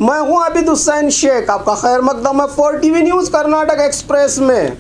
मैं हूं आबिद हुसैन शेख, आपका खैर मकदम है 4TV न्यूज कर्नाटक एक्सप्रेस में।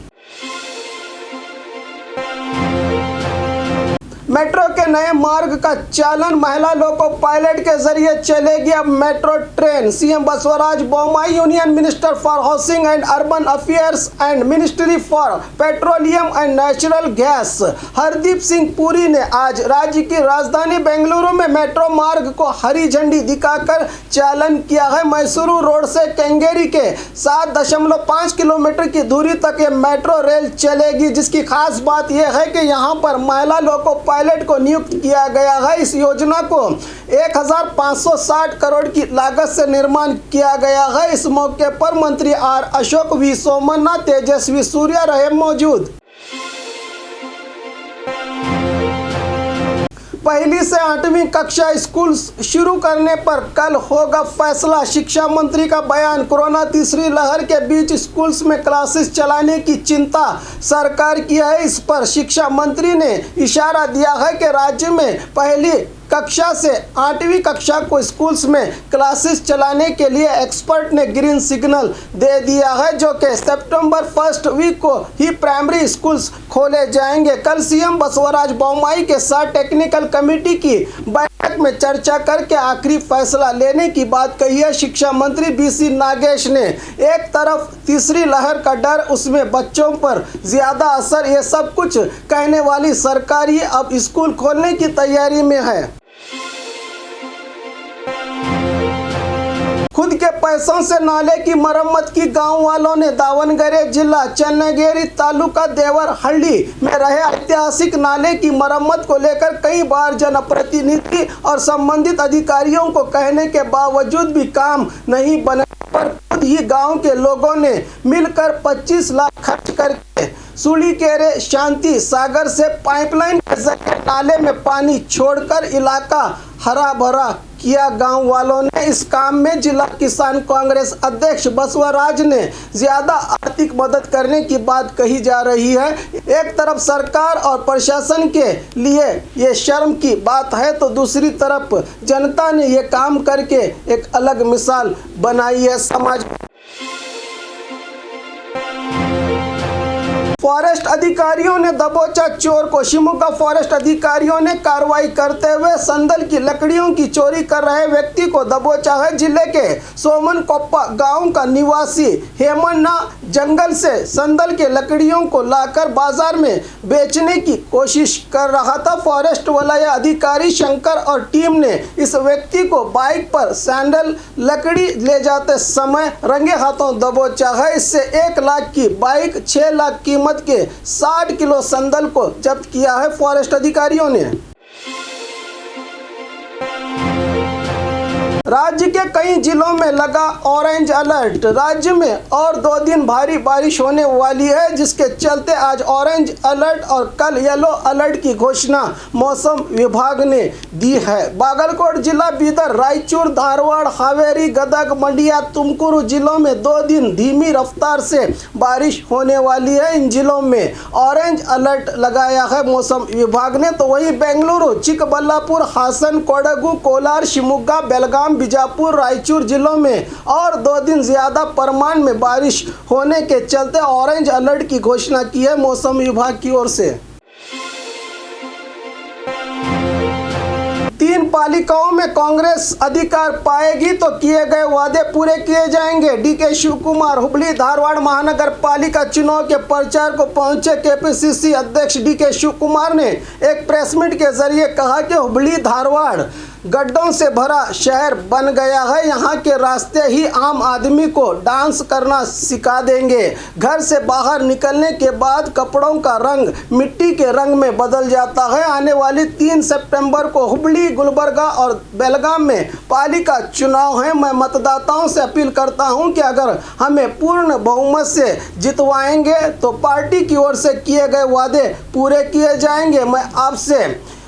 मेट्रो के नए मार्ग का चालन, महिला लोको पायलट के जरिए चलेगी अब metro train. CM Basavaraj Bommai, union minister for housing and urban affairs and ministry for petroleum and natural gas Hardeep Singh Puri ने आज राज्य की राजधानी बेंगलुरु में मेट्रो मार्ग को हरी झंडी दिखाकर चालन किया है। मैसूरू रोड से केंगेरी के 7.5 किलोमीटर की दूरी तक ये मेट्रो रेल चलेगी, जिसकी खास बात यह है कि यहाँ पर महिला लोको पायलट को नियुक्त किया गया है। इस योजना को 1560 करोड़ की लागत से निर्माण किया गया है। इस मौके पर मंत्री आर अशोक, वी सोमन्ना, तेजस्वी सूर्या रहे मौजूद। पहली से 8वीं कक्षा स्कूल शुरू करने पर कल होगा फैसला, शिक्षा मंत्री का बयान। कोरोना तीसरी लहर के बीच स्कूल्स में क्लासेस चलाने की चिंता सरकार की है। इस पर शिक्षा मंत्री ने इशारा दिया है कि राज्य में पहली कक्षा से 8वीं कक्षा को स्कूल्स में क्लासेस चलाने के लिए एक्सपर्ट ने ग्रीन सिग्नल दे दिया है, जो कि सितंबर 1 वीक को ही प्राइमरी स्कूल्स खोले जाएंगे। कल सीएम बसवराज बोम्मई के साथ टेक्निकल कमेटी की बैठक में चर्चा करके आखिरी फैसला लेने की बात कही है। शिक्षा मंत्री BC नागेश ने एक तरफ तीसरी लहर का डर, उसमें बच्चों पर ज्यादा असर, ये सब कुछ कहने वाली सरकार ही अब स्कूल खोलने की तैयारी में है। खुद के पैसों से नाले की मरम्मत की गांव वालों ने दावणगेरे जिला चन्नगेरी तालुका देवरहಳ್ಳಿ में रहे ऐतिहासिक नाले की मरम्मत को लेकर कई बार जनप्रतिनिधि और संबंधित अधिकारियों को कहने के बावजूद भी काम नहीं बने पर खुद ही गांव के लोगों ने मिलकर 25 लाख खर्च करके सुलीकेरे शांति सागर से पाइपलाइन के जरिए नाले में पानी छोड़कर इलाका हरा भरा किया। गांव वालों ने इस काम में जिला किसान कांग्रेस अध्यक्ष बसवराज ने ज्यादा आर्थिक मदद करने की बात कही जा रही है। एक तरफ सरकार और प्रशासन के लिए ये शर्म की बात है, तो दूसरी तरफ जनता ने ये काम करके एक अलग मिसाल बनाई है समाज। फॉरेस्ट अधिकारियों ने दबोचा चोर को। शिमोगा फॉरेस्ट अधिकारियों ने कार्रवाई करते हुए संदल की लकड़ियों की चोरी कर रहे व्यक्ति को दबोचा है। जिले के सोमनकोप्पा गांव का निवासी हेमन्ना जंगल से संदल के लकड़ियों को लाकर बाजार में बेचने की कोशिश कर रहा था। फॉरेस्ट वलय अधिकारी शंकर और टीम ने इस व्यक्ति को बाइक पर सैंडल लकड़ी ले जाते समय रंगे हाथों दबोचा है। इससे 1 लाख की बाइक, 6 लाख कीमत के 60 किलो संदल को जब्त किया है फॉरेस्ट अधिकारियों ने। राज्य के कई जिलों में लगा ऑरेंज अलर्ट। राज्य में और 2 दिन भारी बारिश होने वाली है, जिसके चलते आज ऑरेंज अलर्ट और कल येलो अलर्ट की घोषणा मौसम विभाग ने दी है। बागलकोट जिला, बीदर, रायचूर, धारवाड़, हावेरी, गदग, मंडिया, तुमकुरू जिलों में 2 दिन धीमी रफ्तार से बारिश होने वाली है। इन जिलों में ऑरेंज अलर्ट लगाया है मौसम विभाग ने। तो वहीं बेंगलुरु, चिकबल्लापुर, हासन, कोडगु, कोलार, शिमोगा, बेलगाम, बीजापुर, रायचूर जिलों में और 2 दिन ज्यादा परिमाण में बारिश होने के चलते ऑरेंज अलर्ट की घोषणा की है मौसम विभाग की ओर से। 3 पालिकाओं में कांग्रेस अधिकार पाएगी तो किए गए वादे पूरे किए जाएंगे। DK शिवकुमार हुबली धारवाड़ महानगर पालिका चुनाव के प्रचार को पहुंचे। KPCC अध्यक्ष DK शिवकुमार ने एक प्रेस मीट के जरिए कहा कि हुबली धारवाड़ गड्ढों से भरा शहर बन गया है। यहाँ के रास्ते ही आम आदमी को डांस करना सिखा देंगे। घर से बाहर निकलने के बाद कपड़ों का रंग मिट्टी के रंग में बदल जाता है। आने वाली 3 सितंबर को हुबली, गुलबर्गा और बेलगाम में पालिका चुनाव है। मैं मतदाताओं से अपील करता हूं कि अगर हमें पूर्ण बहुमत से जितवाएंगे तो पार्टी की ओर से किए गए वादे पूरे किए जाएंगे। मैं आपसे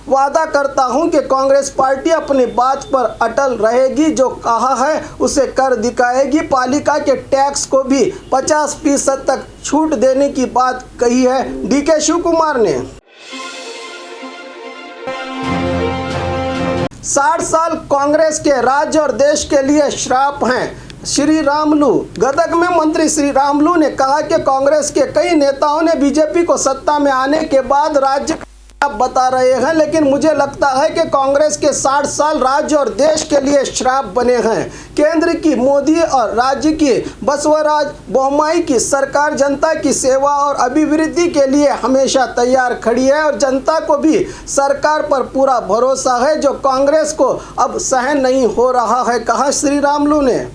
वादा करता हूं कि कांग्रेस पार्टी अपनी बात पर अटल रहेगी, जो कहा है उसे कर दिखाएगी। पालिका के टैक्स को भी 50% तक छूट देने की बात कही है DK शिवकुमार ने। 60 साल कांग्रेस के राज्य और देश के लिए श्राप हैं। श्री रामुलु। गदग में मंत्री श्री रामुलु ने कहा कि कांग्रेस के कई नेताओं ने बीजेपी को सत्ता में आने के बाद राज्य आप बता रहे हैं, लेकिन मुझे लगता है कि कांग्रेस के 60 साल राज्य और देश के लिए श्राप बने हैं। केंद्र की मोदी और राज्य की बसवराज बोम्मई की सरकार जनता की सेवा और अभिवृद्धि के लिए हमेशा तैयार खड़ी है और जनता को भी सरकार पर पूरा भरोसा है, जो कांग्रेस को अब सहन नहीं हो रहा है, कहा श्री रामुलु ने।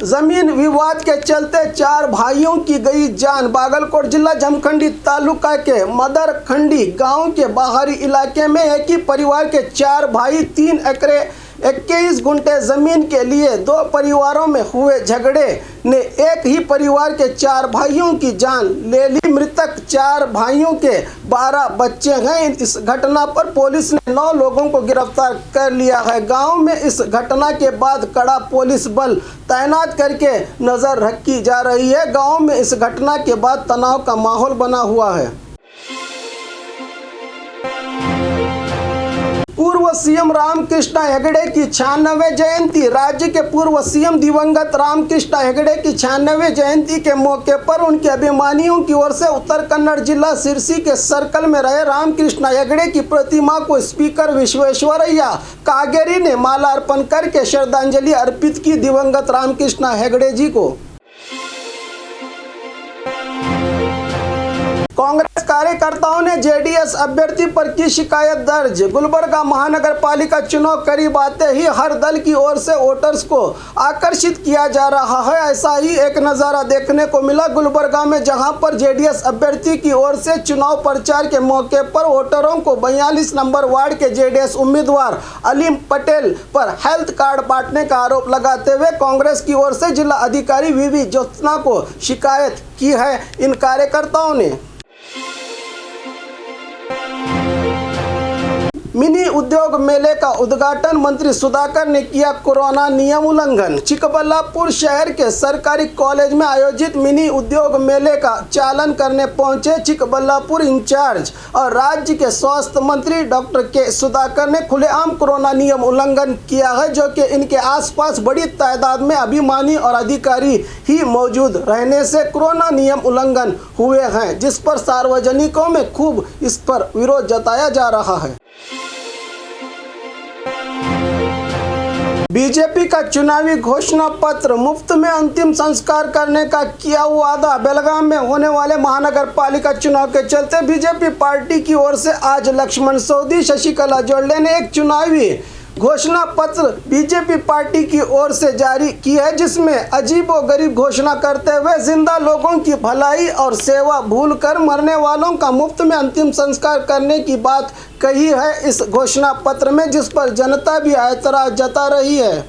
जमीन विवाद के चलते 4 भाइयों की गई जान। बागलकोट जिला जमखंडी तालुका के मदरखंडी गांव के बाहरी इलाके में एक ही परिवार के 4 भाई 3 एकड़ 21 गुंठे जमीन के लिए 2 परिवारों में हुए झगड़े ने एक ही परिवार के 4 भाइयों की जान ले ली। मृतक 4 भाइयों के 12 बच्चे हैं। इस घटना पर पुलिस ने 9 लोगों को गिरफ्तार कर लिया है। गांव में इस घटना के बाद कड़ा पुलिस बल तैनात करके नजर रखी जा रही है। गांव में इस घटना के बाद तनाव का माहौल बना हुआ है। पूर्व सीएम रामकृष्ण हेगड़े की 96वें जयंती। राज्य के पूर्व सीएम दिवंगत रामकृष्ण हेगड़े की 96वें जयंती के मौके पर उनके अभिमानियों की ओर से उत्तर कन्नड़ जिला सिरसी के सर्कल में रहे रामकृष्ण हेगड़े की प्रतिमा को स्पीकर विश्वेश्वरैया कागेरी ने मालार्पण करके श्रद्धांजलि अर्पित की। दिवंगत रामकृष्ण हेगड़े जी को कांग्रेस कार्यकर्ताओं ने जेडीएस अभ्यर्थी पर की शिकायत दर्ज। गुलबर्गा महानगर पालिका चुनाव करीब आते ही हर दल की ओर से वोटर्स को आकर्षित किया जा रहा है। ऐसा ही एक नज़ारा देखने को मिला गुलबर्गा में, जहां पर जेडीएस अभ्यर्थी की ओर से चुनाव प्रचार के मौके पर वोटरों को 42 नंबर वार्ड के जेडीएस उम्मीदवार अलीम पटेल पर हेल्थ कार्ड बांटने का आरोप लगाते हुए कांग्रेस की ओर से जिला अधिकारी वीवी ज्योत्सना को शिकायत की है। इन कार्यकर्ताओं ने मिनी उद्योग मेले का उद्घाटन मंत्री सुधाकर ने किया। कोरोना नियम उल्लंघन। चिकबल्लापुर शहर के सरकारी कॉलेज में आयोजित मिनी उद्योग मेले का चालन करने पहुंचे चिकबल्लापुर इंचार्ज और राज्य के स्वास्थ्य मंत्री डॉक्टर के सुधाकर ने खुलेआम कोरोना नियम उल्लंघन किया है, जो कि इनके आसपास बड़ी तादाद में अभिमानी और अधिकारी ही मौजूद रहने से कोरोना नियम उल्लंघन हुए हैं, जिस पर सार्वजनिकों में खूब इस पर विरोध जताया जा रहा है। बीजेपी का चुनावी घोषणा पत्र। मुफ्त में अंतिम संस्कार करने का किया वादा। बेलगाम में होने वाले महानगर पालिका चुनाव के चलते बीजेपी पार्टी की ओर से आज लक्ष्मण सौदी, शशिकला जोड़ले ने एक चुनावी घोषणा पत्र बीजेपी पार्टी की ओर से जारी की है, जिसमें अजीबोगरीब घोषणा करते हुए जिंदा लोगों की भलाई और सेवा भूलकर मरने वालों का मुफ्त में अंतिम संस्कार करने की बात कही है इस घोषणा पत्र में, जिस पर जनता भी ऐतराज जता रही है।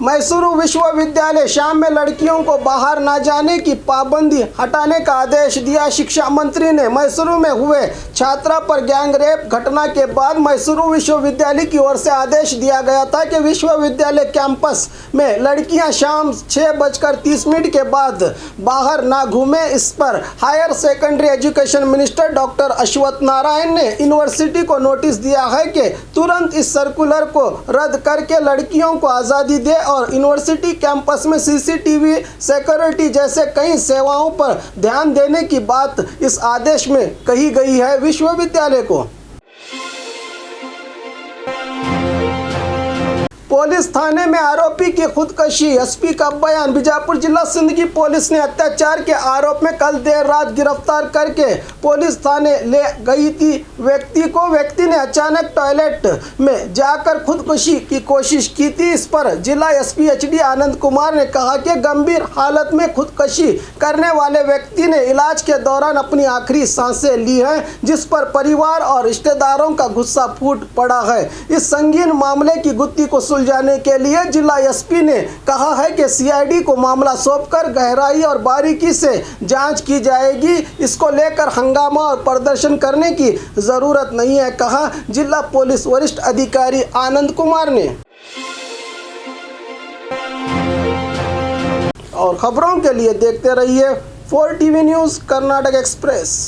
मैसूरू विश्वविद्यालय शाम में लड़कियों को बाहर न जाने की पाबंदी हटाने का आदेश दिया। शिक्षा मंत्री ने मैसूरू में हुए छात्रा पर गैंगरेप घटना के बाद मैसूरू विश्वविद्यालय की ओर से आदेश दिया गया था कि विश्वविद्यालय कैंपस में लड़कियां शाम 6:30 के बाद बाहर न घूमें। इस पर higher secondary education minister doctor Ashwath Narayan ने यूनिवर्सिटी को नोटिस दिया है कि तुरंत इस सर्कुलर को रद्द करके लड़कियों को आज़ादी दे और यूनिवर्सिटी कैंपस में सीसीटीवी सिक्योरिटी जैसे कई सेवाओं पर ध्यान देने की बात इस आदेश में कही गई है विश्वविद्यालय को। पुलिस थाने में आरोपी की खुदकशी, एसपी का बयान। बीजापुर जिला सिंध की पुलिस ने अत्याचार के आरोप में कल देर रात गिरफ्तार करके पुलिस थाने ले गई थी व्यक्ति ने अचानक टॉयलेट में जाकर खुदकुशी की कोशिश की थी। इस पर जिला एसपी एचडी आनंद कुमार ने कहा कि गंभीर हालत में खुदकुशी करने वाले व्यक्ति ने इलाज के दौरान अपनी आखिरी सांसें ली हैं, जिस पर परिवार और रिश्तेदारों का गुस्सा फूट पड़ा है। इस संगीन मामले की गुत्थी को जाने के लिए जिला एसपी ने कहा है कि सीआईडी को मामला सौंपकर गहराई और बारीकी से जांच की जाएगी। इसको लेकर हंगामा और प्रदर्शन करने की जरूरत नहीं है, कहा जिला पुलिस वरिष्ठ अधिकारी आनंद कुमार ने। और खबरों के लिए देखते रहिए 4 टीवी न्यूज़ कर्नाटक एक्सप्रेस।